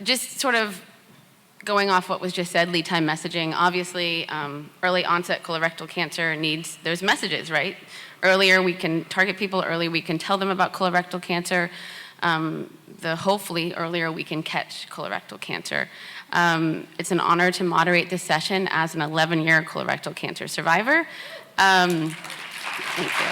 Just sort of going off what was just said, lead time messaging, obviously early onset colorectal cancer needs those messages, right? Earlier we can target people early, we can tell them about colorectal cancer, hopefully earlier we can catch colorectal cancer. It's an honor to moderate this session as an 11-year colorectal cancer survivor. Thank you.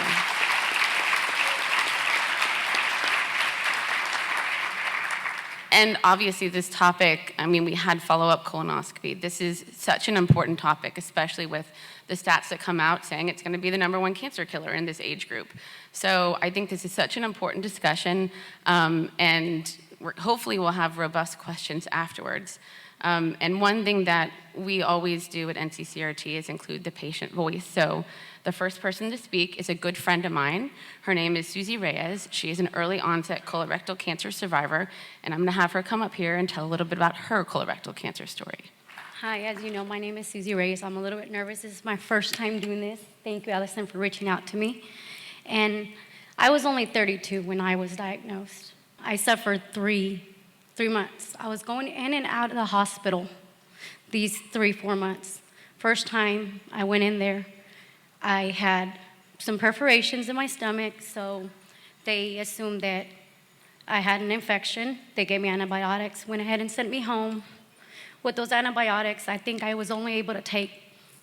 And obviously this topic, I mean, we had follow-up colonoscopy. This is such an important topic, especially with the stats that come out saying it's going to be the #1 cancer killer in this age group. So I think this is such an important discussion, and hopefully we'll have robust questions afterwards. And one thing that we always do at NCCRT is include the patient voice. So the first person to speak is a good friend of mine. Her name is Suzy Reyes. She is an early onset colorectal cancer survivor, and I'm gonna have her come up here and tell a little bit about her colorectal cancer story. Hi, as you know, my name is Suzy Reyes. I'm a little bit nervous. This is my first time doing this. Thank you, Allison, for reaching out to me. And I was only 32 when I was diagnosed. I suffered three months. I was going in and out of the hospital these 3-4 months. First time I went in there, I had some perforations in my stomach, so they assumed that I had an infection. They gave me antibiotics, went ahead and sent me home. With those antibiotics, I think I was only able to take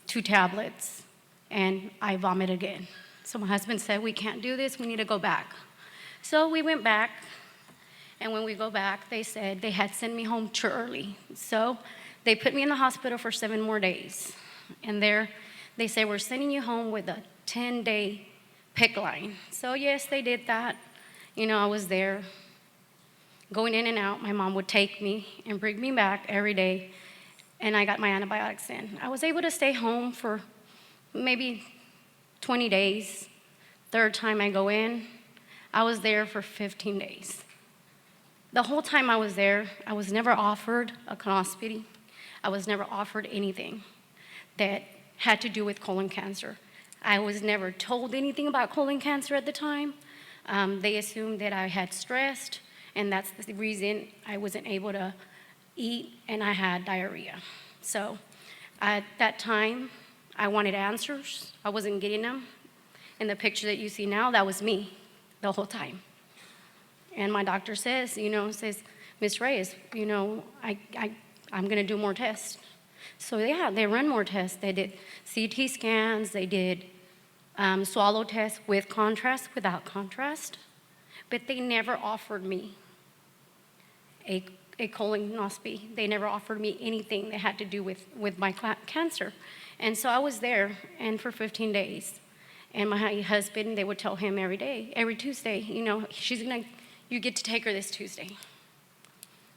2 tablets, and I vomited again. So my husband said, we can't do this, we need to go back. So we went back, and when we go back, they said they had sent me home too early. So they put me in the hospital for 7 more days. And there, they say, we're sending you home with a 10-day PICC line. So yes, they did that. You know, I was there going in and out. My mom would take me and bring me back every day, and I got my antibiotics in. I was able to stay home for maybe 20 days. Third time I go in, I was there for 15 days. The whole time I was there, I was never offered a colonoscopy. I was never offered anything that had to do with colon cancer. I was never told anything about colon cancer at the time. They assumed that I had stressed, and that's the reason I wasn't able to eat, and I had diarrhea. So at that time, I wanted answers. I wasn't getting them. In the picture that you see now, that was me the whole time. And my doctor says, Ms. Reyes, I'm gonna do more tests. So yeah, they run more tests. They did CT scans, they did swallow tests with contrast, without contrast, but they never offered me a colonoscopy. They never offered me anything that had to do with my cancer. And so I was there, and for 15 days. And my husband, they would tell him every day, every Tuesday, you get to take her this Tuesday.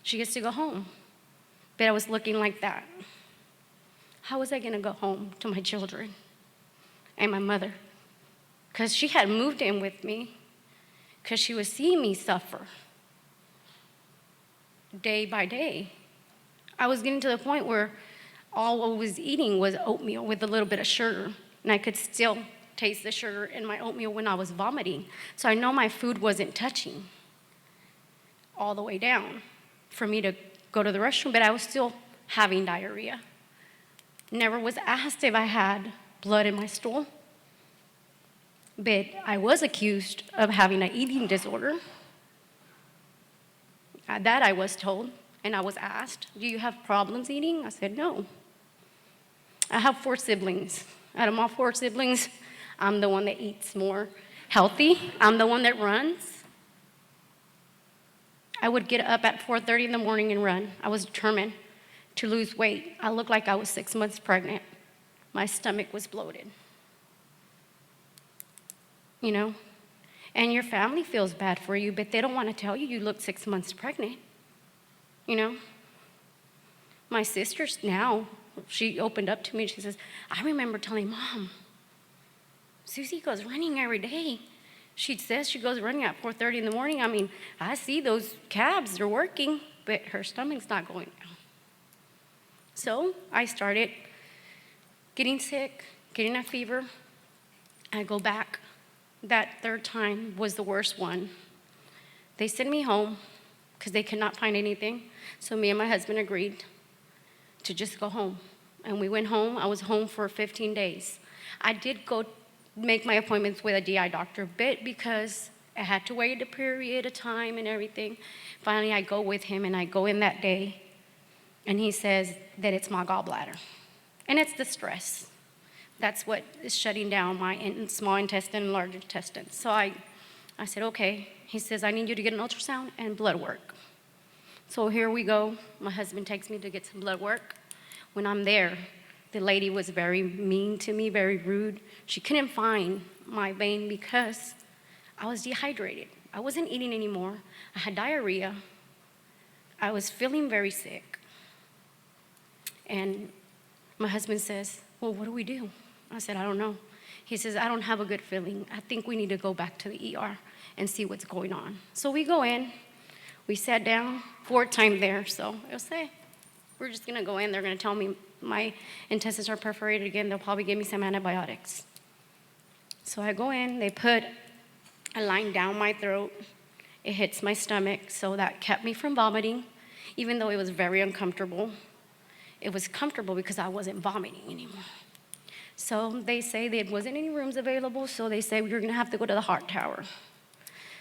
She gets to go home. But I was looking like that. How was I gonna go home to my children and my mother? Because she had moved in with me because she was seeing me suffer day by day. I was getting to the point where all I was eating was oatmeal with a little bit of sugar, and I could still taste the sugar in my oatmeal when I was vomiting. So I know my food wasn't touching all the way down for me to go to the restroom, but I was still having diarrhea. Never was asked if I had blood in my stool, but I was accused of having an eating disorder. That I was told, and I was asked, do you have problems eating? I said, no. I have 4 siblings. Out of my 4 siblings, I'm the one that eats more healthy. I'm the one that runs. I would get up at 4:30 in the morning and run. I was determined to lose weight. I looked like I was 6 months pregnant. My stomach was bloated. And your family feels bad for you, but they don't want to tell you look 6 months pregnant. My sister now, she opened up to me and she says, I remember telling Mom, Suzy goes running every day. She says she goes running at 4:30 in the morning. I mean, I see those calves, they're working, but her stomach's not going down. So I started getting sick, getting a fever. I go back. That 3rd time was the worst one. They sent me home. because they could not find anything. So me and my husband agreed to just go home. And we went home. I was home for 15 days. I did go make my appointments with a GI doctor, but because I had to wait a period of time and everything, finally I go with him, and I go in that day, and he says that it's my gallbladder. And it's the stress. That's what is shutting down my small intestine and large intestine. So I said, okay. He says, I need you to get an ultrasound and blood work. So here we go. My husband takes me to get some blood work. When I'm there, the lady was very mean to me, very rude. She couldn't find my vein because I was dehydrated. I wasn't eating anymore. I had diarrhea. I was feeling very sick. And my husband says, well, what do we do? I said, I don't know. He says, I don't have a good feeling. I think we need to go back to the ER and see what's going on. So we go in. We sat down, 4th time there. So I say, we're just going to go in. They're going to tell me my intestines are perforated again. They'll probably give me some antibiotics. So I go in. They put a line down my throat. It hits my stomach. So that kept me from vomiting, even though it was very uncomfortable. It was comfortable because I wasn't vomiting anymore. So they say there wasn't any rooms available, so they say you're going to have to go to the heart tower.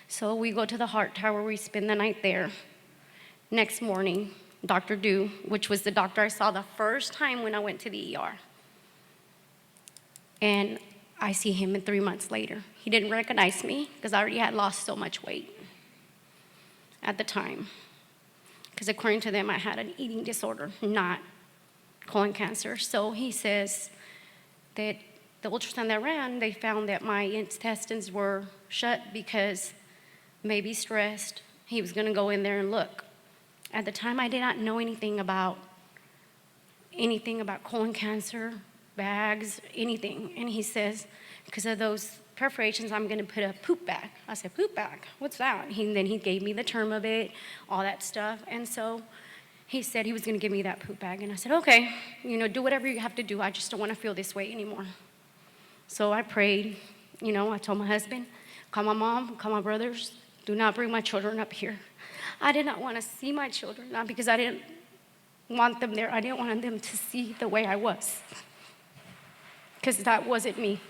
So we go to the heart tower. We spend the night there. Next morning, Dr. Dew, which was the doctor I saw the first time when I went to the ER, and I see him 3 months later. He didn't recognize me because I already had lost so much weight at the time. Because according to them, I had an eating disorder, not colon cancer. So he says that the ultrasound that ran, they found that my intestines were shut because maybe stressed. He was going to go in there and look. At the time, I did not know anything about colon cancer, bags, anything. And he says, because of those perforations, I'm going to put a poop bag. I said, poop bag? What's that? Then he gave me the term of it, all that stuff. And so he said he was going to give me that poop bag. And I said, okay, do whatever you have to do. I just don't want to feel this way anymore. So I prayed. I told my husband, call my mom, call my brothers. Do not bring my children up here. I did not want to see my children, not because I didn't want them there. I didn't want them to see the way I was, because that wasn't me.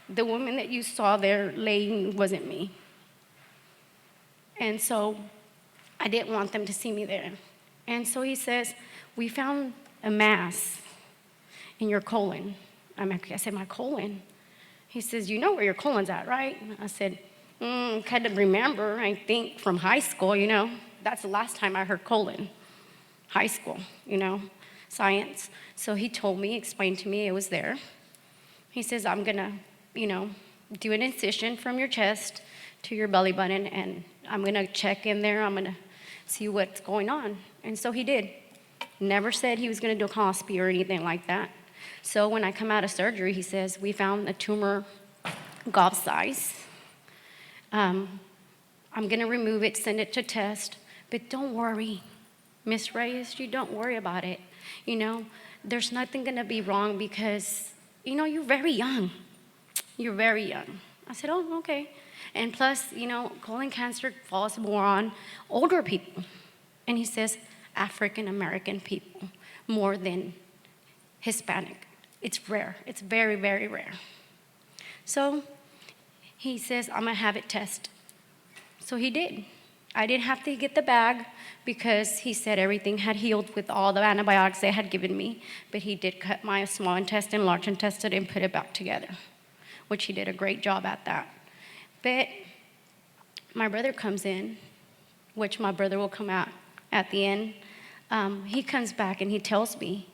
The woman that you saw there laying wasn't me. And so I didn't want them to see me there. And so he says, we found a mass in your colon. I said, my colon? He says, you know where your colon's at, right? I said, kind of remember, I think, from high school, That's the last time I heard colon. High school, science. So he told me, explained to me it was there. He says, I'm going to, do an incision from your chest to your belly button, and I'm going to check in there. I'm going to see what's going on. And so he did. Never said he was going to do a colonoscopy or anything like that. So when I come out of surgery, he says, we found a tumor gall size. I'm going to remove it, send it to test. But don't worry, Miss Reyes, you don't worry about it. There's nothing going to be wrong because, you're very young. You're very young. I said, oh, okay. And plus, colon cancer falls more on older people. And he says, African-American people more than Hispanic. It's rare. It's very, very rare. So he says, I'm going to have it tested. So he did. I didn't have to get the bag because he said everything had healed with all the antibiotics they had given me. But he did cut my small intestine, large intestine, and put it back together, which he did a great job at that. But my brother comes in, which my brother will come out at the end. He comes back and he tells me,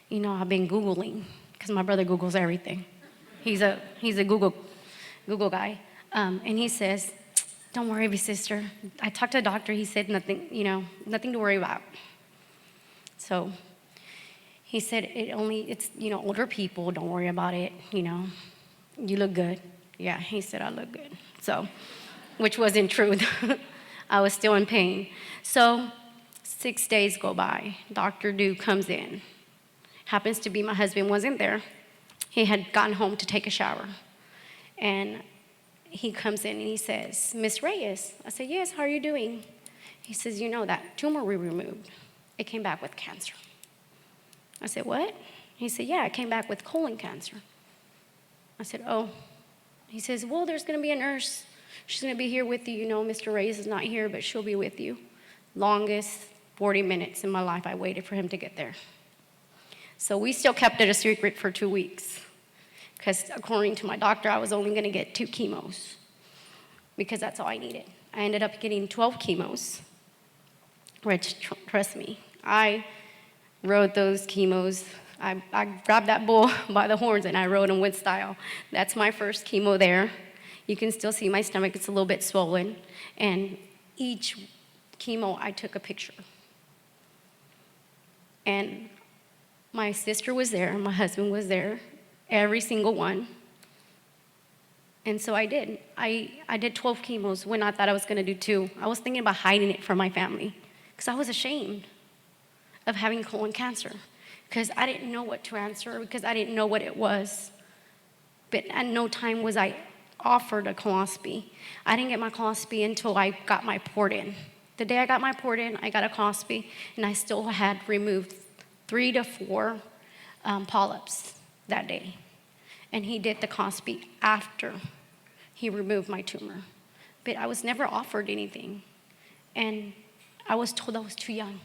I've been Googling, because my brother Googles everything. He's a Google guy. And he says, don't worry, sister. I talked to a doctor. He said nothing to worry about. So he said it's older people. Don't worry about it. You look good. Yeah, he said I look good. So, which wasn't true. I was still in pain. So 6 days go by. Dr. Dew comes in. Happens to be my husband wasn't there. He had gone home to take a shower. And he comes in and he says, Miss Reyes. I said, yes, how are you doing? He says, you know, that tumor we removed, it came back with cancer. I said, what? He said, yeah, it came back with colon cancer. I said, oh. He says, well, there's going to be a nurse. She's going to be here with you. You know, Mr. Reyes is not here, but she'll be with you. Longest 40 minutes in my life I waited for him to get there. So we still kept it a secret for 2 weeks because according to my doctor, I was only going to get 2 chemos because that's all I needed. I ended up getting 12 chemos, which, trust me, I rode those chemos. I grabbed that bull by the horns and I rode him with style. That's my first chemo there. You can still see my stomach, it's a little bit swollen. And each chemo, I took a picture. And my sister was there, my husband was there, every single one. And so I did. I did 12 chemos when I thought I was gonna do 2. I was thinking about hiding it from my family because I was ashamed of having colon cancer because I didn't know what to answer because I didn't know what it was. But at no time was I offered a colonoscopy. I didn't get my colonoscopy until I got my port in. The day I got my port in, I got a colonoscopy, and I still had removed 3 to 4 polyps that day. And he did the colonoscopy after he removed my tumor. But I was never offered anything. And I was told I was too young.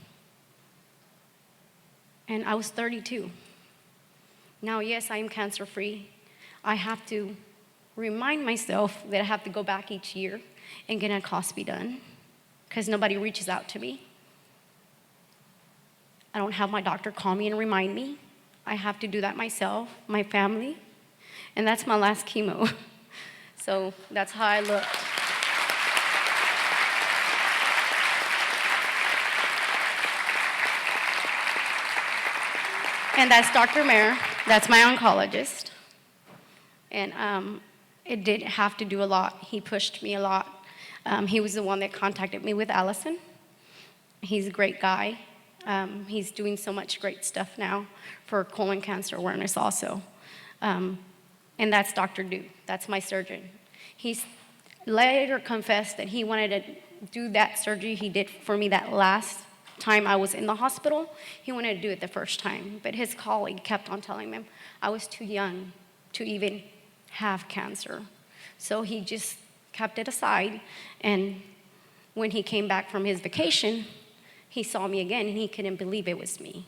And I was 32. Now, yes, I am cancer-free. I have to remind myself that I have to go back each year and get a colonoscopy done because nobody reaches out to me. I don't have my doctor call me and remind me. I have to do that myself, my family, and that's my last chemo. So that's how I look. And that's Dr. Mayer. That's my oncologist. And it did have to do a lot. He pushed me a lot. He was the one that contacted me with Allison. He's a great guy. He's doing so much great stuff now for colon cancer awareness also. And that's Dr. Du. That's my surgeon. He's later confessed that he wanted to do that surgery he did for me that last time I was in the hospital. He wanted to do it the first time, but his colleague kept on telling him I was too young to even have cancer. So he just kept it aside, and when he came back from his vacation, he saw me again, and he couldn't believe it was me.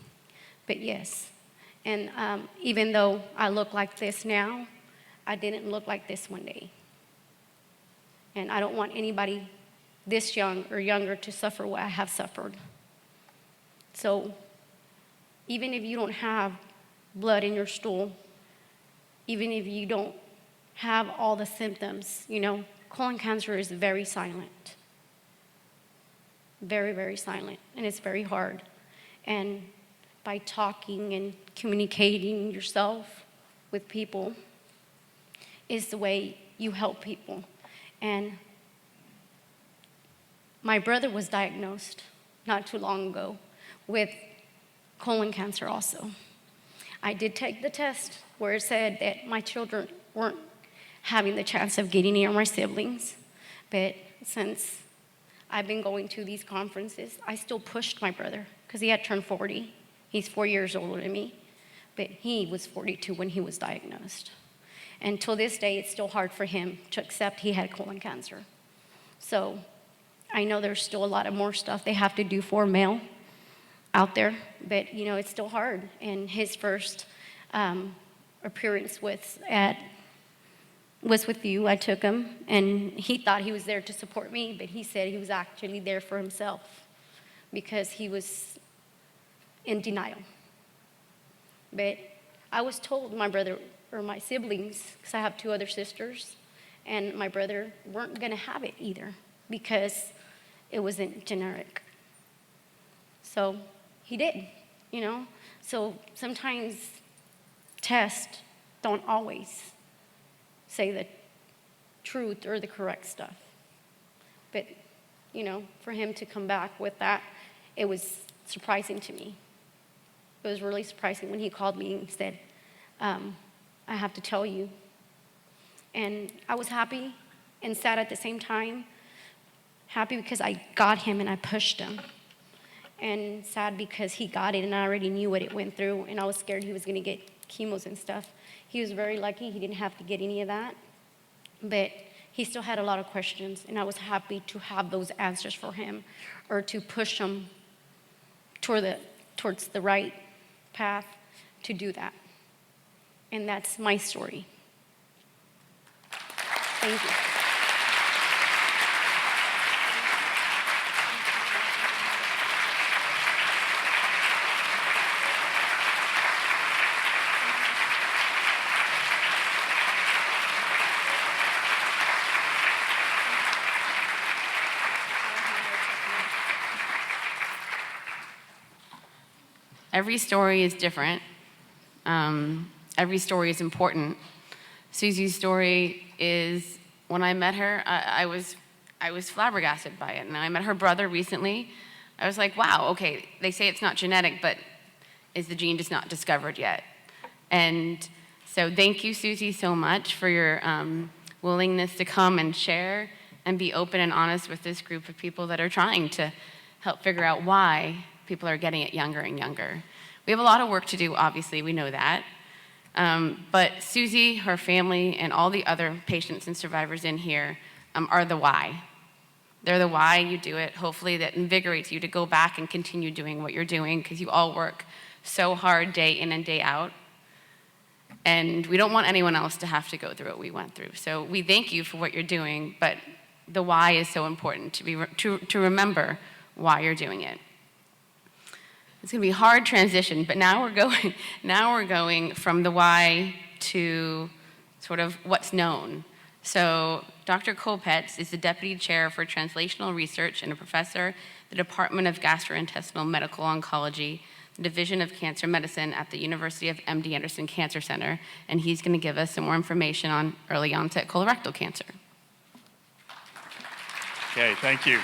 But yes, and even though I look like this now, I didn't look like this one day. And I don't want anybody this young or younger to suffer what I have suffered. So even if you don't have blood in your stool, even if you don't have all the symptoms, you know, colon cancer is very silent. Very, very silent, and it's very hard. And by talking and communicating yourself with people is the way you help people. And my brother was diagnosed not too long ago with colon cancer also. I did take the test where it said that my children weren't having the chance of getting it, or my siblings, but since I've been going to these conferences, I still pushed my brother because he had turned 40. He's 4 years older than me, but he was 42 when he was diagnosed. And till this day, it's still hard for him to accept he had colon cancer. So I know there's still a lot of more stuff they have to do for male out there, but you know, it's still hard. And his first appearance was with you. I took him, and he thought he was there to support me, but he said he was actually there for himself because he was in denial. But I was told my brother or my siblings, because I have 2 other sisters, and my brother weren't going to have it either because it wasn't generic. So he did, you know. So sometimes tests don't always say the truth or the correct stuff. But, you know, for him to come back with that, it was surprising to me. It was really surprising when he called me and said, I have to tell you. And I was happy and sad at the same time. Happy because I got him and I pushed him. And sad because he got it and I already knew what it went through, and I was scared he was going to get chemos and stuff. He was very lucky. He didn't have to get any of that. But he still had a lot of questions, and I was happy to have those answers for him, or to push him towards the right path to do that. And that's my story. Thank you. Every story is different. Every story is important. Suzy's story is, when I met her, I was flabbergasted by it. And I met her brother recently. I was like, wow, okay, they say it's not genetic, but is the gene just not discovered yet? And so thank you, Suzy, so much for your willingness to come and share and be open and honest with this group of people that are trying to help figure out why people are getting it younger and younger. We have a lot of work to do, obviously, we know that. But Suzy, her family, and all the other patients and survivors in here are the why. They're the why you do it. Hopefully that invigorates you to go back and continue doing what you're doing, because you all work so hard day in and day out. And we don't want anyone else to have to go through what we went through. So we thank you for what you're doing, but the why is so important to remember why you're doing it. It's going to be a hard transition, but now we're going from the why to sort of what's known. So Dr. Kopetz is the Deputy Chair for Translational Research and a professor at the Department of Gastrointestinal Medical Oncology, the Division of Cancer Medicine at the University of MD Anderson Cancer Center, and he's going to give us some more information on early onset colorectal cancer. Okay, thank you.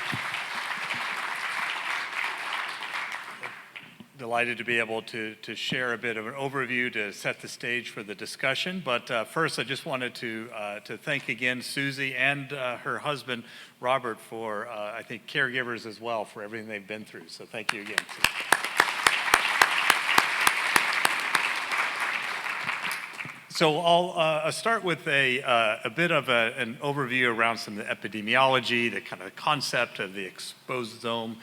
Delighted to be able to share a bit of an overview to set the stage for the discussion. But first, I just wanted to thank again Suzy and her husband, Robert, for, I think, caregivers as well, for everything they've been through. So thank you again, Suzy. So I'll start with a bit of an overview around some of the epidemiology, the kind of concept of the exposome,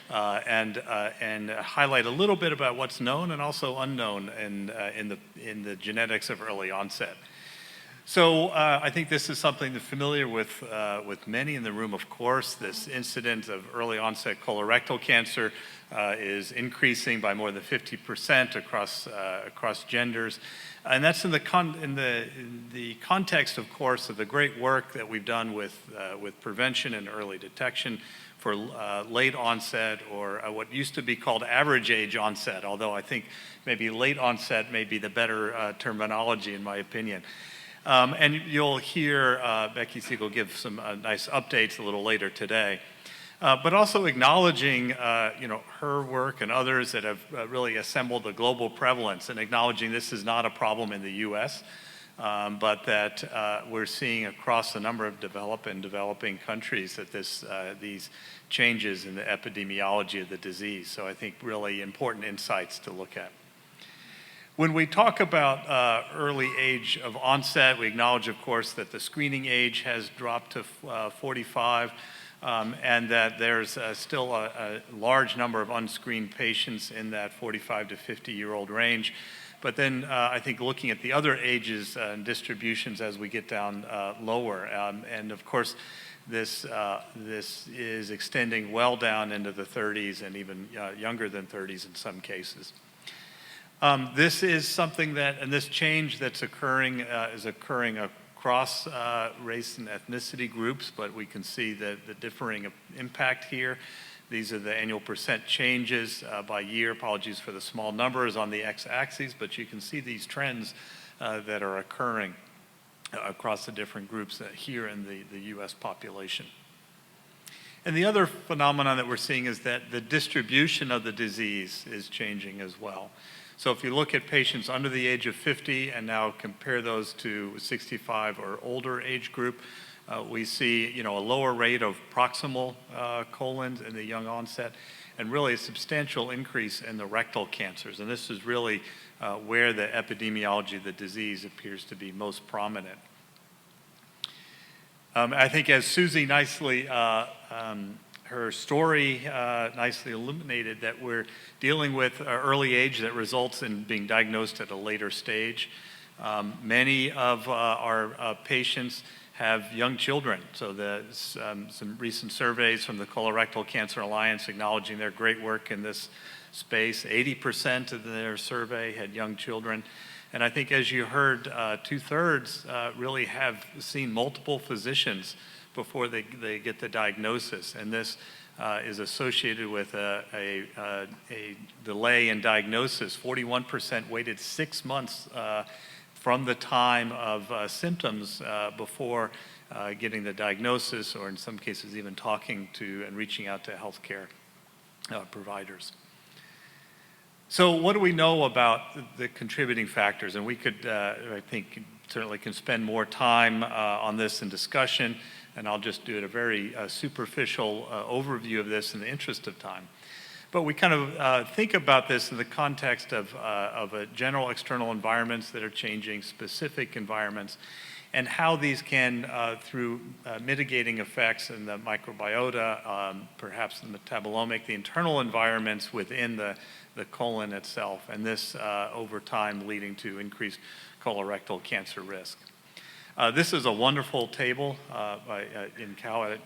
and highlight a little bit about what's known and also unknown in the genetics of early onset. So I think this is something that's familiar with many in the room, of course. This incidence of early onset colorectal cancer is increasing by more than 50% across genders. And that's in the context, of course, of the great work that we've done with prevention and early detection for late onset, or what used to be called average age onset, although I think maybe late onset may be the better terminology in my opinion. And you'll hear Becky Siegel give some nice updates a little later today. But also acknowledging her work and others that have really assembled a global prevalence, and acknowledging this is not a problem in the US, but that we're seeing across a number of developing countries that these changes in the epidemiology of the disease. So I think really important insights to look at. When we talk about early age of onset, we acknowledge, of course, that the screening age has dropped to 45, and that there's still a large number of unscreened patients in that 45 to 50-year-old range. But then I think looking at the other ages and distributions as we get down lower, and of course this is extending well down into the 30s and even younger than 30s in some cases. This is something and this change that's occurring is occurring across race and ethnicity groups, but we can see the differing impact here. These are the annual percent changes by year. Apologies for the small numbers on the x-axis, but you can see these trends that are occurring across the different groups here in the US population. And the other phenomenon that we're seeing is that the distribution of the disease is changing as well. So if you look at patients under the age of 50 and now compare those to 65 or older age group, We see, a lower rate of proximal colons in the young onset, and really a substantial increase in the rectal cancers. And this is really where the epidemiology of the disease appears to be most prominent. I think as Suzy nicely, her story nicely illuminated, that we're dealing with early age that results in being diagnosed at a later stage. Many of our patients have young children. So some recent surveys from the Colorectal Cancer Alliance acknowledging their great work in this space. 80% of their survey had young children. And I think, as you heard, 2/3 really have seen multiple physicians before they get the diagnosis. And this is associated with a delay in diagnosis. 41% waited 6 months from the time of symptoms before getting the diagnosis, or in some cases even talking to and reaching out to healthcare providers. So what do we know about the contributing factors? And we could, I think, certainly can spend more time on this in discussion, and I'll just do a very superficial overview of this in the interest of time. But we kind of think about this in the context of a general external environments that are changing, specific environments, and how these can, through mitigating effects in the microbiota, perhaps the metabolomic, the internal environments within the colon itself, and this over time leading to increased colorectal cancer risk. This is a wonderful table in Cal.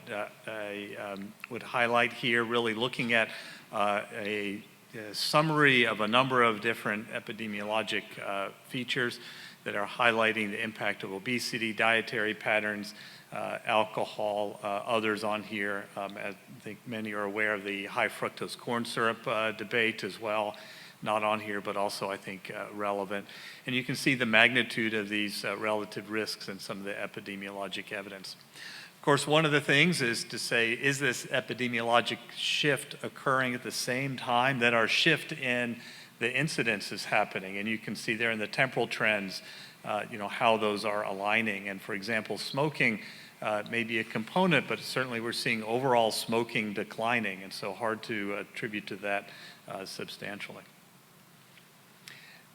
I would highlight here, really looking at a summary of a number of different epidemiologic features that are highlighting the impact of obesity, dietary patterns, alcohol, others on here. I think many are aware of the high fructose corn syrup debate as well. Not on here, but also I think relevant. And you can see the magnitude of these relative risks in some of the epidemiologic evidence. Of course, one of the things is to say, is this epidemiologic shift occurring at the same time that our shift in the incidence is happening? And you can see there in the temporal trends, how those are aligning. And for example, smoking may be a component, but certainly we're seeing overall smoking declining, and so hard to attribute to that substantially.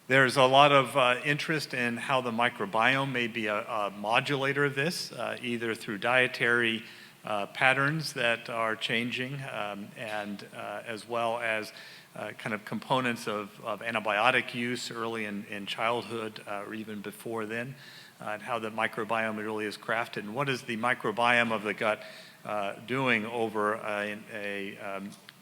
There's a lot of interest in how the microbiome may be a modulator of this, either through dietary patterns that are changing, and as well as kind of components of antibiotic use early in childhood or even before then, and how the microbiome really is crafted. And what is the microbiome of the gut doing over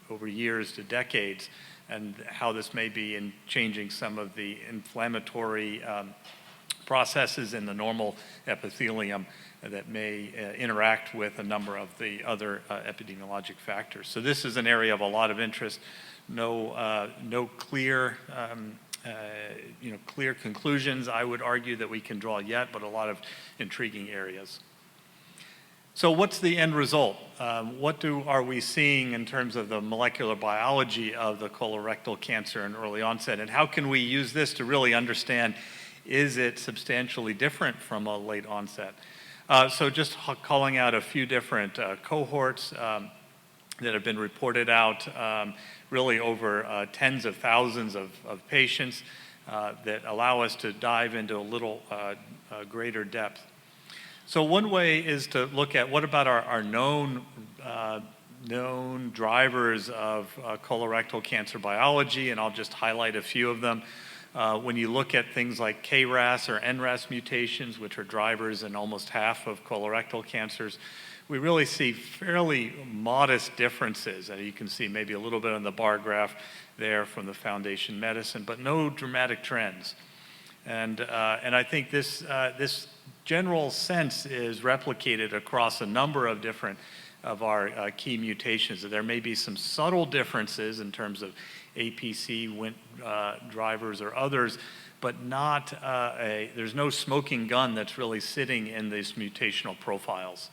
over years to decades, and how this may be in changing some of the inflammatory processes in the normal epithelium that may interact with a number of the other epidemiologic factors. So this is an area of a lot of interest. No clear clear conclusions, I would argue, that we can draw yet, but a lot of intriguing areas. So what's the end result? What are we seeing in terms of the molecular biology of the colorectal cancer in early onset? And how can we use this to really understand, is it substantially different from a late onset? So just calling out a few different cohorts that have been reported out, really over tens of thousands of patients that allow us to dive into a little greater depth. So one way is to look at what about our known drivers of colorectal cancer biology, and I'll just highlight a few of them. When you look at things like KRAS or NRAS mutations, which are drivers in almost half of colorectal cancers, we really see fairly modest differences. You can see maybe a little bit on the bar graph there from the Foundation Medicine, but no dramatic trends. And I think this general sense is replicated across a number of different of our key mutations. There may be some subtle differences in terms of APC, Wnt drivers or others, but not there's no smoking gun that's really sitting in these mutational profiles.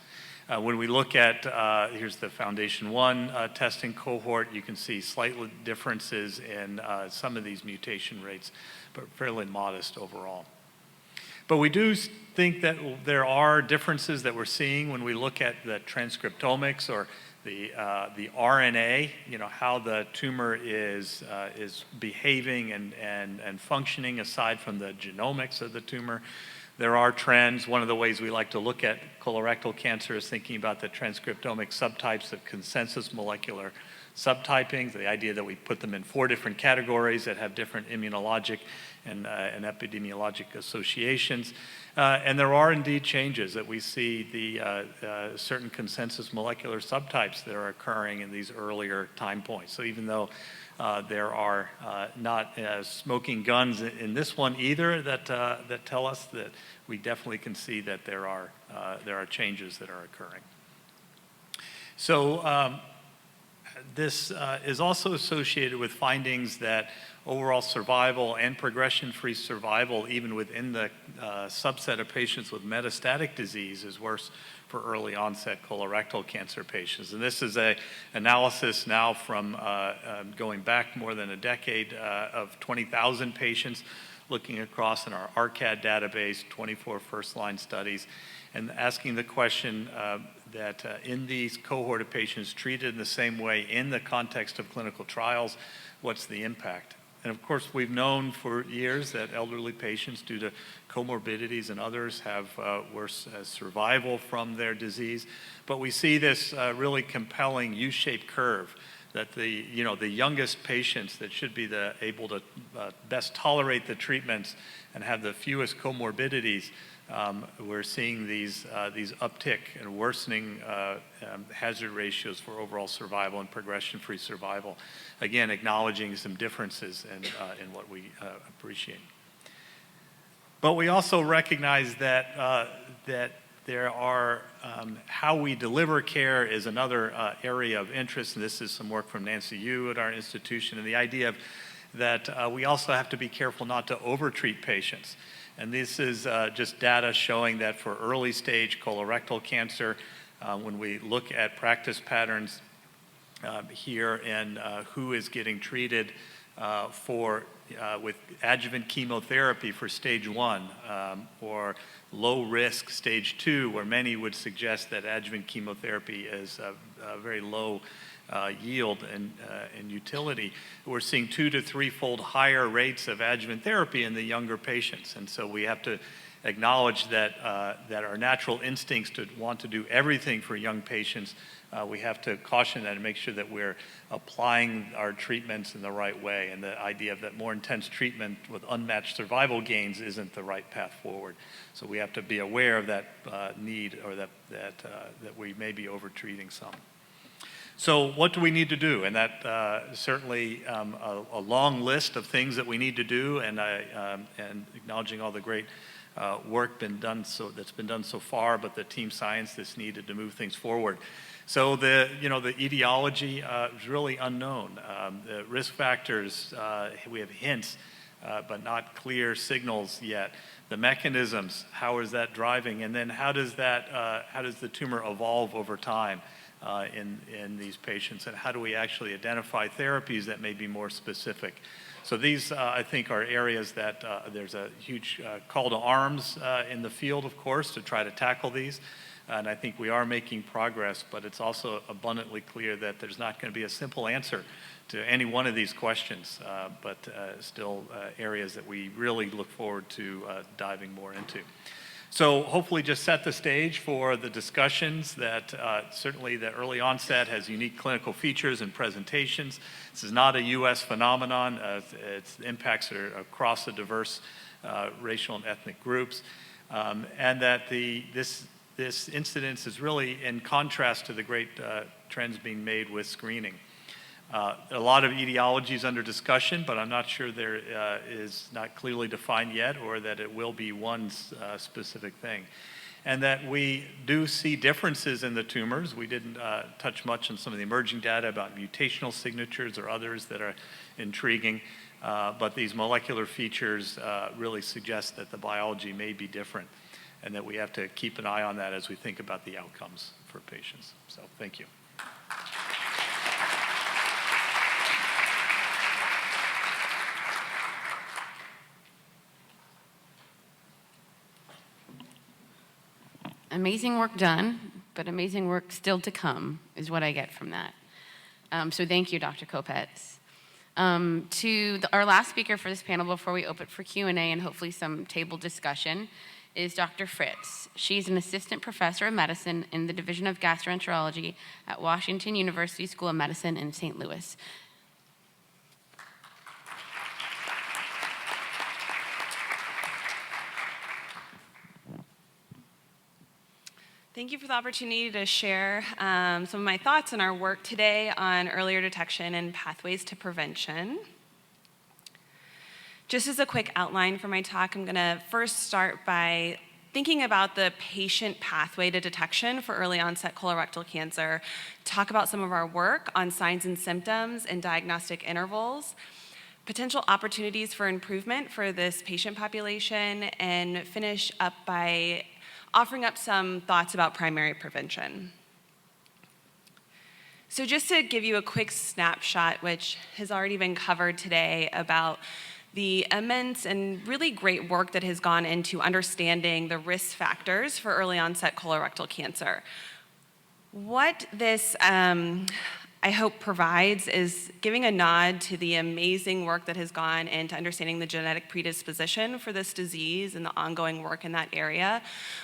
When we look at, here's the Foundation 1 testing cohort, you can see slight differences in some of these mutation rates, but fairly modest overall. But we do think that there are differences that we're seeing when we look at the transcriptomics or the RNA, how the tumor is behaving and functioning aside from the genomics of the tumor. There are trends. One of the ways we like to look at colorectal cancer is thinking about the transcriptomic subtypes of consensus molecular subtyping, the idea that we put them in 4 different categories that have different immunologic and epidemiologic associations. And there are indeed changes that we see the certain consensus molecular subtypes that are occurring in these earlier time points. So even though there are not smoking guns in this one either that tell us that we definitely can see that there are changes that are occurring. So this is also associated with findings that overall survival and progression-free survival, even within the subset of patients with metastatic disease, is worse for early onset colorectal cancer patients. And this is an analysis now from going back more than a decade of 20,000 patients looking across in our ARCAD database, 24 first-line studies, and asking the question that in these cohort of patients treated in the same way in the context of clinical trials, what's the impact? And of course, we've known for years that elderly patients, due to comorbidities and others, have worse survival from their disease. But we see this really compelling U-shaped curve that the youngest patients that should be able to best tolerate the treatments and have the fewest comorbidities, we're seeing these uptick and worsening hazard ratios for overall survival and progression-free survival. Again, acknowledging some differences in what we appreciate. But we also recognize that there are, how we deliver care is another area of interest, and this is some work from Nancy Yu at our institution, and the idea that we also have to be careful not to overtreat patients. And this is just data showing that for early stage colorectal cancer, when we look at practice patterns here and who is getting treated with adjuvant chemotherapy for stage 1 or low risk stage 2, where many would suggest that adjuvant chemotherapy is a very low yield and utility, we're seeing 2 to 3-fold higher rates of adjuvant therapy in the younger patients. And so we have to acknowledge that our natural instincts to want to do everything for young patients, we have to caution that and make sure that we're applying our treatments in the right way. And the idea of that more intense treatment with unmatched survival gains isn't the right path forward. So we have to be aware of that need, or that we may be overtreating some. So what do we need to do? And that certainly a long list of things that we need to do, and acknowledging all the great work that's been done so far, but the team science that's needed to move things forward. So the etiology is really unknown. The risk factors, we have hints, but not clear signals yet. The mechanisms, how is that driving? And then how does the tumor evolve over time? In these patients, and how do we actually identify therapies that may be more specific? So these, I think, are areas that there's a huge call to arms in the field, of course, to try to tackle these. And I think we are making progress, but it's also abundantly clear that there's not going to be a simple answer to any one of these questions, but still areas that we really look forward to diving more into. So hopefully just set the stage for the discussions that certainly the early onset has unique clinical features and presentations. This is not a U.S. phenomenon. Its impacts are across the diverse racial and ethnic groups. And that this incidence is really in contrast to the great trends being made with screening. A lot of etiologies under discussion, but I'm not sure there is not clearly defined yet, or that it will be one specific thing. And that we do see differences in the tumors. We didn't touch much on some of the emerging data about mutational signatures or others that are intriguing, but these molecular features really suggest that the biology may be different, and that we have to keep an eye on that as we think about the outcomes for patients. So thank you. amazing work done, but amazing work still to come is what I get from that. So thank you, Dr. Kopetz. Our last speaker for this panel before we open for Q&A and hopefully some table discussion is Dr. Fritz. She's an assistant professor of medicine in the Division of Gastroenterology at Washington University School of Medicine in St. Louis. Thank you for the opportunity to share some of my thoughts on our work today on earlier detection and pathways to prevention. Just as a quick outline for my talk, I'm going to first start by thinking about the patient pathway to detection for early onset colorectal cancer, talk about some of our work on signs and symptoms and diagnostic intervals, potential opportunities for improvement for this patient population, and finish up by offering up some thoughts about primary prevention. So just to give you a quick snapshot, which has already been covered today, about the immense and really great work that has gone into understanding the risk factors for early onset colorectal cancer. What this, I hope, provides is giving a nod to the amazing work that has gone into understanding the genetic predisposition for this disease and the ongoing work in that area,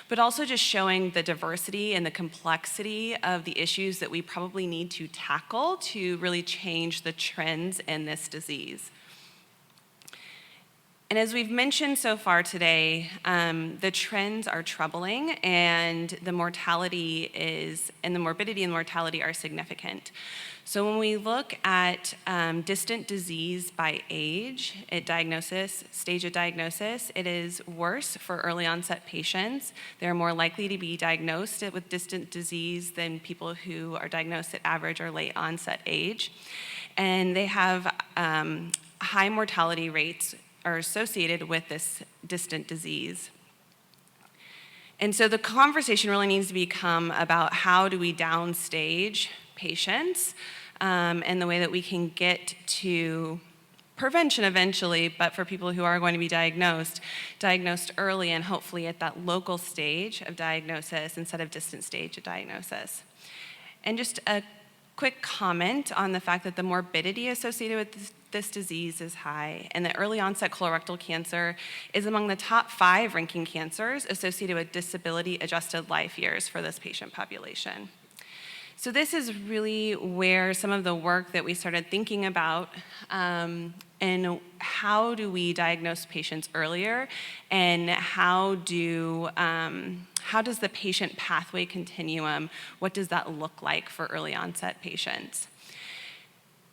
but also just showing the diversity and the complexity of the issues that we probably need to tackle to really change the trends in this disease. And as we've mentioned so far today, the trends are troubling, and the morbidity and mortality are significant. So when we look at distant disease by age at stage of diagnosis, it is worse for early onset patients. They're more likely to be diagnosed with distant disease than people who are diagnosed at average or late onset age. And they have high mortality rates are associated with this distant disease. And so the conversation really needs to become about how do we downstage patients and the way that we can get to prevention eventually, but for people who are going to be diagnosed early and hopefully at that local stage of diagnosis instead of distant stage of diagnosis. And just a quick comment on the fact that the morbidity associated with this disease is high, and that early onset colorectal cancer is among the top 5 ranking cancers associated with disability-adjusted life years for this patient population. So this is really where some of the work that we started thinking about and how do we diagnose patients earlier, and how does the patient pathway continuum, what does that look like for early onset patients?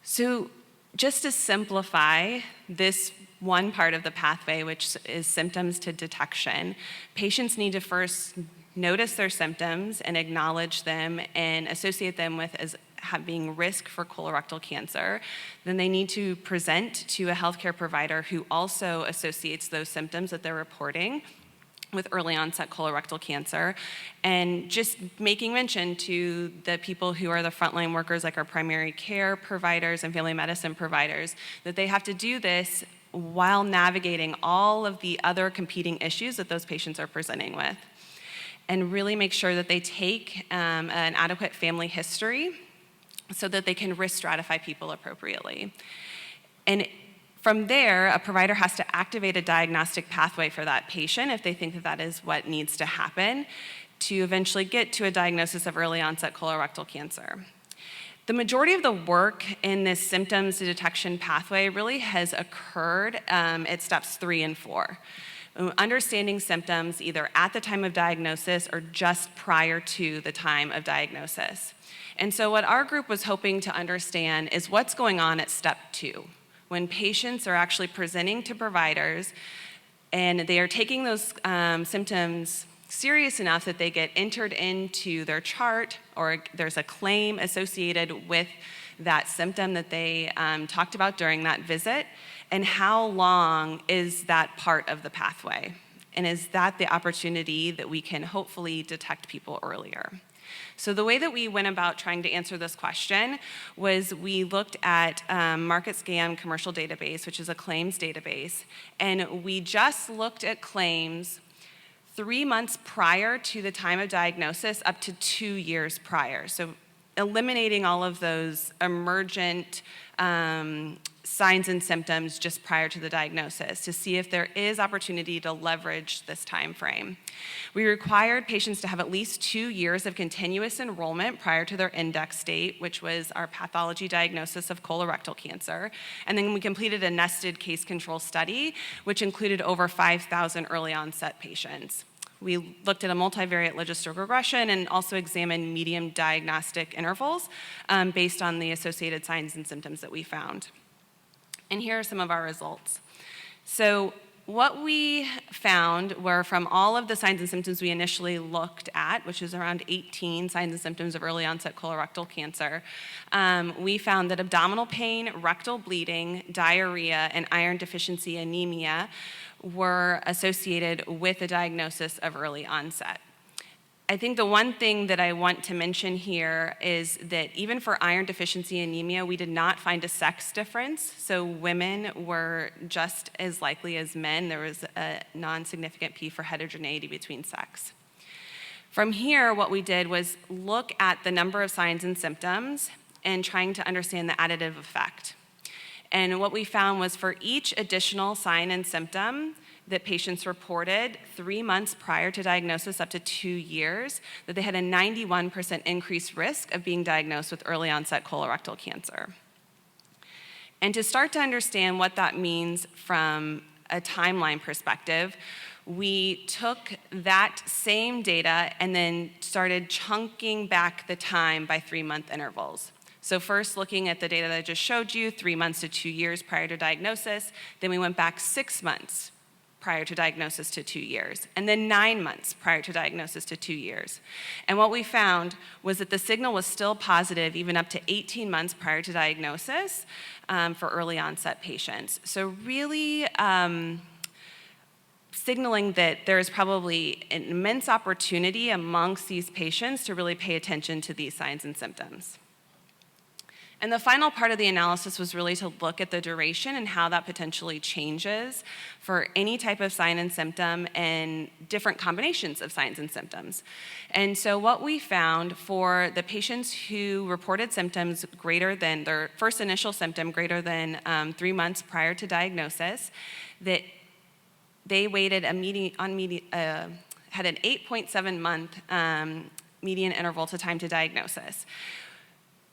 So just to simplify this one part of the pathway, which is symptoms to detection, patients need to first notice their symptoms and acknowledge them and associate them with as having risk for colorectal cancer. Then they need to present to a healthcare provider who also associates those symptoms that they're reporting with early onset colorectal cancer, and just making mention to the people who are the frontline workers, like our primary care providers and family medicine providers, that they have to do this while navigating all of the other competing issues that those patients are presenting with, and really make sure that they take an adequate family history so that they can risk stratify people appropriately. And from there, a provider has to activate a diagnostic pathway for that patient if they think that that is what needs to happen to eventually get to a diagnosis of early onset colorectal cancer. The majority of the work in this symptoms to detection pathway really has occurred at steps 3 and 4. Understanding symptoms either at the time of diagnosis or just prior to the time of diagnosis. And so what our group was hoping to understand is what's going on at step 2. When patients are actually presenting to providers and they are taking those symptoms serious enough that they get entered into their chart, or there's a claim associated with that symptom that they talked about during that visit, and how long is that part of the pathway? And is that the opportunity that we can hopefully detect people earlier? So the way that we went about trying to answer this question was we looked at MarketScan Commercial Database, which is a claims database, and we just looked at claims 3 months prior to the time of diagnosis up to 2 years prior. So eliminating all of those emergent signs and symptoms just prior to the diagnosis to see if there is opportunity to leverage this time frame. We required patients to have at least 2 years of continuous enrollment prior to their index date, which was our pathology diagnosis of colorectal cancer. And then we completed a nested case control study, which included over 5,000 early onset patients. We looked at a multivariate logistic regression and also examined medium diagnostic intervals based on the associated signs and symptoms that we found. And here are some of our results. So what we found were from all of the signs and symptoms we initially looked at, which is around 18 signs and symptoms of early onset colorectal cancer, we found that abdominal pain, rectal bleeding, diarrhea, and iron deficiency anemia were associated with a diagnosis of early onset. I think the one thing that I want to mention here is that even for iron deficiency anemia, we did not find a sex difference. So women were just as likely as men. There was a non-significant P for heterogeneity between sex. From here, what we did was look at the number of signs and symptoms and trying to understand the additive effect. And what we found was for each additional sign and symptom that patients reported 3 months prior to diagnosis up to 2 years, that they had a 91% increased risk of being diagnosed with early onset colorectal cancer. And to start to understand what that means from a timeline perspective, we took that same data and then started chunking back the time by 3-month intervals. So first looking at the data that I just showed you, 3 months to 2 years prior to diagnosis, then we went back 6 months prior to diagnosis to 2 years, and then 9 months prior to diagnosis to 2 years. And what we found was that the signal was still positive even up to 18 months prior to diagnosis for early onset patients. So really signaling that there is probably an immense opportunity amongst these patients to really pay attention to these signs and symptoms. And the final part of the analysis was really to look at the duration and how that potentially changes for any type of sign and symptom and different combinations of signs and symptoms. And so what we found for the patients who reported symptoms greater than their first initial symptom greater than 3 months prior to diagnosis, that they waited had an 8.7 month median interval to time to diagnosis.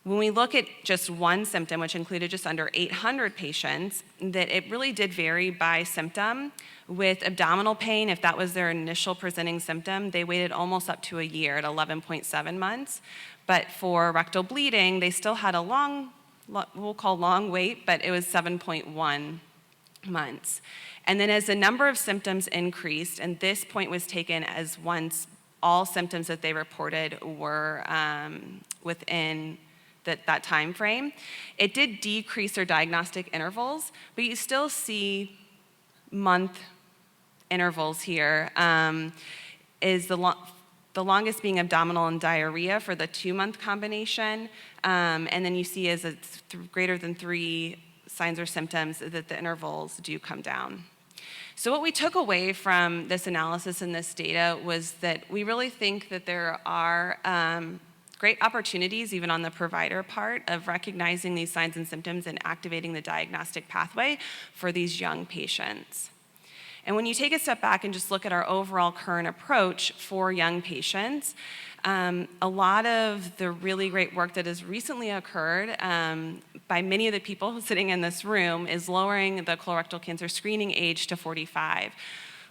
When we look at just one symptom, which included just under 800 patients, that it really did vary by symptom. With abdominal pain, if that was their initial presenting symptom, they waited almost up to a year at 11.7 months. But for rectal bleeding, they still had a we'll call long wait, but it was 7.1 months. And then as the number of symptoms increased, and this point was taken as once all symptoms that they reported were within that time frame, it did decrease their diagnostic intervals, but you still see month intervals here. Is the longest being abdominal and diarrhea for the 2-month combination, and then you see as it's greater than 3 signs or symptoms that the intervals do come down. So what we took away from this analysis and this data was that we really think that there are great opportunities, even on the provider part, of recognizing these signs and symptoms and activating the diagnostic pathway for these young patients. And when you take a step back and just look at our overall current approach for young patients, a lot of the really great work that has recently occurred by many of the people sitting in this room is lowering the colorectal cancer screening age to 45,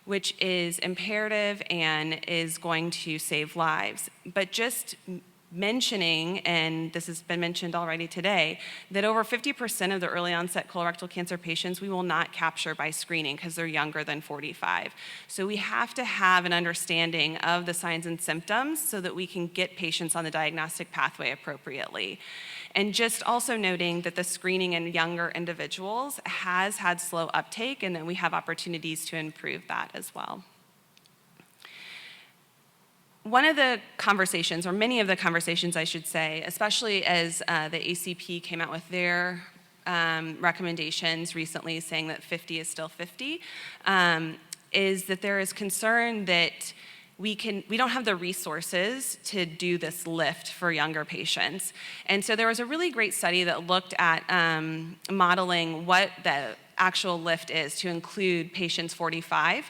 which is imperative and is going to save lives. But just mentioning, and this has been mentioned already today, that over 50% of the early onset colorectal cancer patients we will not capture by screening because they're younger than 45. So we have to have an understanding of the signs and symptoms so that we can get patients on the diagnostic pathway appropriately. And just also noting that the screening in younger individuals has had slow uptake and that we have opportunities to improve that as well. One of the conversations, or many of the conversations I should say, especially as the ACP came out with their recommendations recently saying that 50 is still 50, is that there is concern that we don't have the resources to do this lift for younger patients. And so there was a really great study that looked at modeling what the actual lift is to include patients 45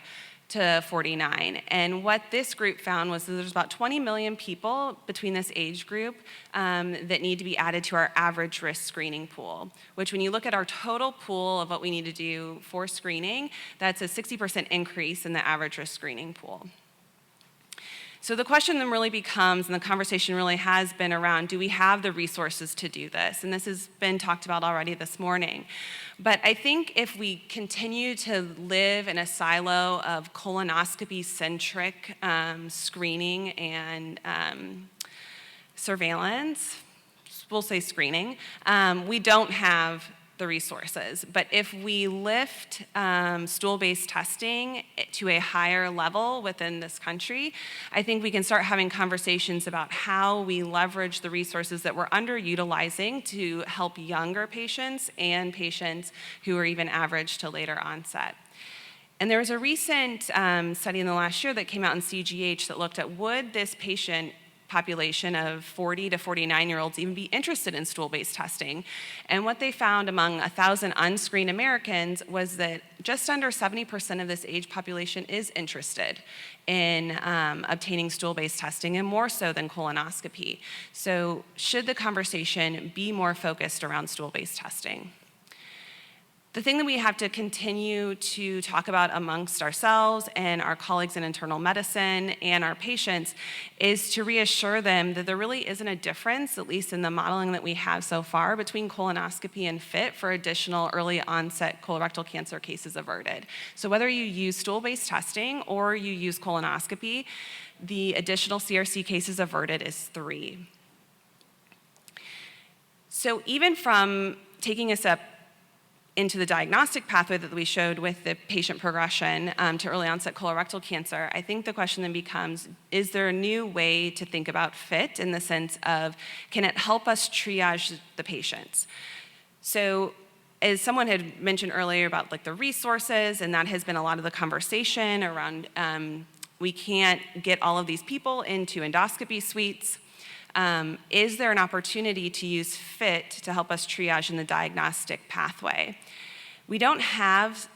to 49. And what this group found was that there's about 20 million people between this age group that need to be added to our average risk screening pool, which when you look at our total pool of what we need to do for screening, that's a 60% increase in the average risk screening pool. So the question then really becomes, and the conversation really has been around, do we have the resources to do this? And this has been talked about already this morning. But I think if we continue to live in a silo of colonoscopy-centric screening and surveillance, we'll say screening, we don't have the resources. But if we lift stool-based testing to a higher level within this country, I think we can start having conversations about how we leverage the resources that we're underutilizing to help younger patients and patients who are even average to later onset. And there was a recent study in the last year that came out in CGH that looked at would this patient population of 40 to 49-year-olds even be interested in stool-based testing. And what they found among 1,000 unscreened Americans was that just under 70% of this age population is interested in obtaining stool-based testing, and more so than colonoscopy. So should the conversation be more focused around stool-based testing? The thing that we have to continue to talk about amongst ourselves and our colleagues in internal medicine and our patients is to reassure them that there really isn't a difference, at least in the modeling that we have so far, between colonoscopy and FIT for additional early onset colorectal cancer cases averted. So whether you use stool-based testing or you use colonoscopy, the additional CRC cases averted is 3. So even from taking a step into the diagnostic pathway that we showed with the patient progression to early onset colorectal cancer, I think the question then becomes, is there a new way to think about FIT in the sense of, can it help us triage the patients? So as someone had mentioned earlier about like the resources, and that has been a lot of the conversation around, we can't get all of these people into endoscopy suites. Is there an opportunity to use FIT to help us triage in the diagnostic pathway? We don't have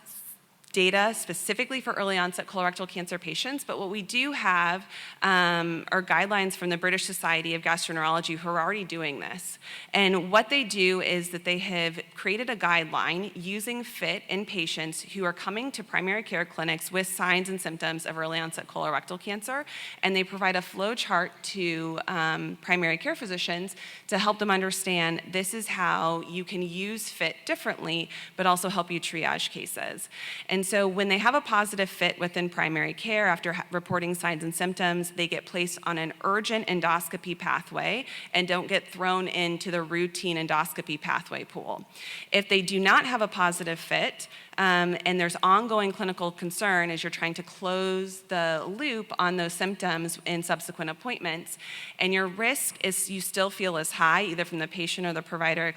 data specifically for early onset colorectal cancer patients, but what we do have are guidelines from the British Society of Gastroenterology who are already doing this. And what they do is that they have created a guideline using FIT in patients who are coming to primary care clinics with signs and symptoms of early onset colorectal cancer, and they provide a flow chart to primary care physicians to help them understand this is how you can use FIT differently, but also help you triage cases. And so when they have a positive FIT within primary care after reporting signs and symptoms, they get placed on an urgent endoscopy pathway and don't get thrown into the routine endoscopy pathway pool. If they do not have a positive FIT, and there's ongoing clinical concern as you're trying to close the loop on those symptoms in subsequent appointments, and your risk is you still feel is high, either from the patient or the provider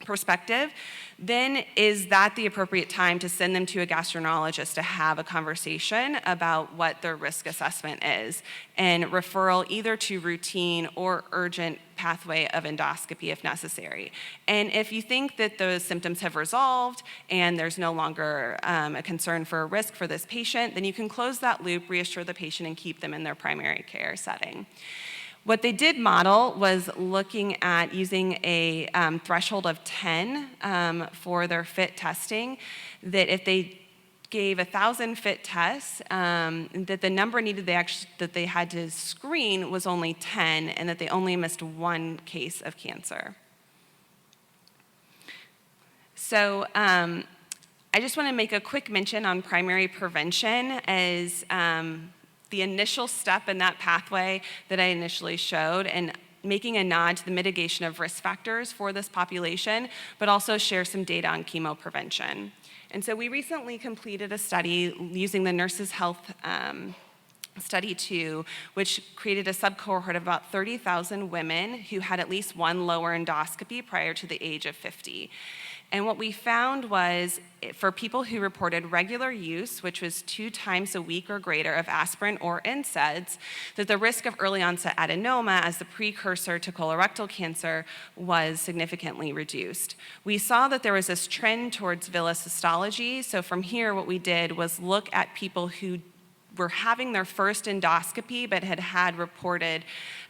perspective, then is that the appropriate time to send them to a gastroenterologist to have a conversation about what their risk assessment is, and referral either to routine or urgent pathway of endoscopy if necessary. And if you think that those symptoms have resolved and there's no longer a concern for a risk for this patient, then you can close that loop, reassure the patient, and keep them in their primary care setting. What they did model was looking at using a threshold of 10 for their FIT testing, that if they gave 1,000 FIT tests, that the number needed that they had to screen was only 10, and that they only missed 1 case of cancer. So I just want to make a quick mention on primary prevention as the initial step in that pathway that I initially showed, and making a nod to the mitigation of risk factors for this population, but also share some data on chemo prevention. And so we recently completed a study using the Nurses Health Study 2, which created a subcohort of about 30,000 women who had at least 1 lower endoscopy prior to the age of 50. And what we found was for people who reported regular use, which was 2 times a week or greater of aspirin or NSAIDs, that the risk of early onset adenoma as the precursor to colorectal cancer was significantly reduced. We saw that there was this trend towards villus histology. So from here, what we did was look at people who were having their first endoscopy but had reported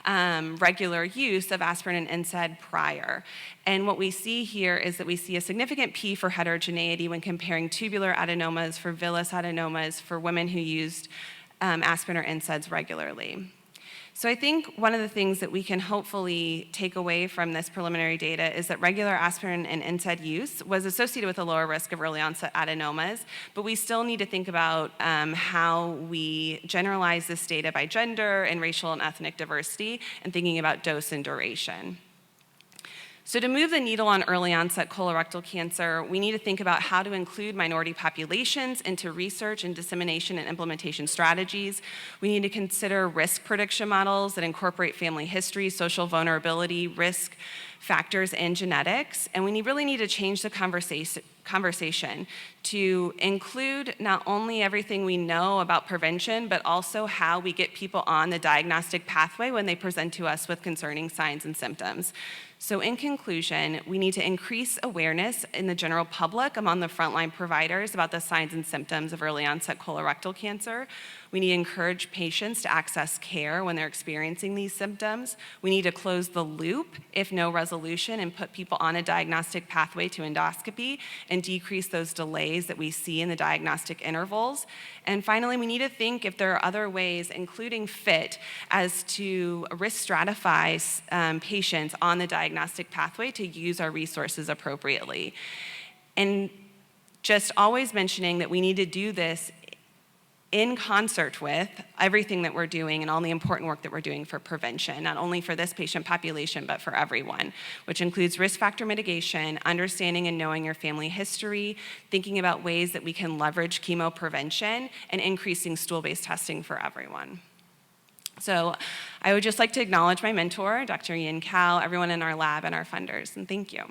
regular use of aspirin and NSAID prior. And what we see here is that we see a significant P for heterogeneity when comparing tubular adenomas for villus adenomas for women who used aspirin or NSAIDs regularly. So I think one of the things that we can hopefully take away from this preliminary data is that regular aspirin and NSAID use was associated with a lower risk of early onset adenomas, but we still need to think about how we generalize this data by gender and racial and ethnic diversity and thinking about dose and duration. So to move the needle on early onset colorectal cancer, we need to think about how to include minority populations into research and dissemination and implementation strategies. We need to consider risk prediction models that incorporate family history, social vulnerability, risk factors, and genetics. And we really need to change the conversation to include not only everything we know about prevention, but also how we get people on the diagnostic pathway when they present to us with concerning signs and symptoms. So in conclusion, we need to increase awareness in the general public among the frontline providers about the signs and symptoms of early onset colorectal cancer. We need to encourage patients to access care when they're experiencing these symptoms. We need to close the loop if no resolution and put people on a diagnostic pathway to endoscopy and decrease those delays that we see in the diagnostic intervals. And finally, we need to think if there are other ways, including FIT, as to risk stratify patients on the diagnostic pathway to use our resources appropriately. And just always mentioning that we need to do this in concert with everything that we're doing and all the important work that we're doing for prevention, not only for this patient population, but for everyone, which includes risk factor mitigation, understanding and knowing your family history, thinking about ways that we can leverage chemo prevention, and increasing stool-based testing for everyone. So I would just like to acknowledge my mentor, Dr. Yin Kao, everyone in our lab, and our funders, and thank you.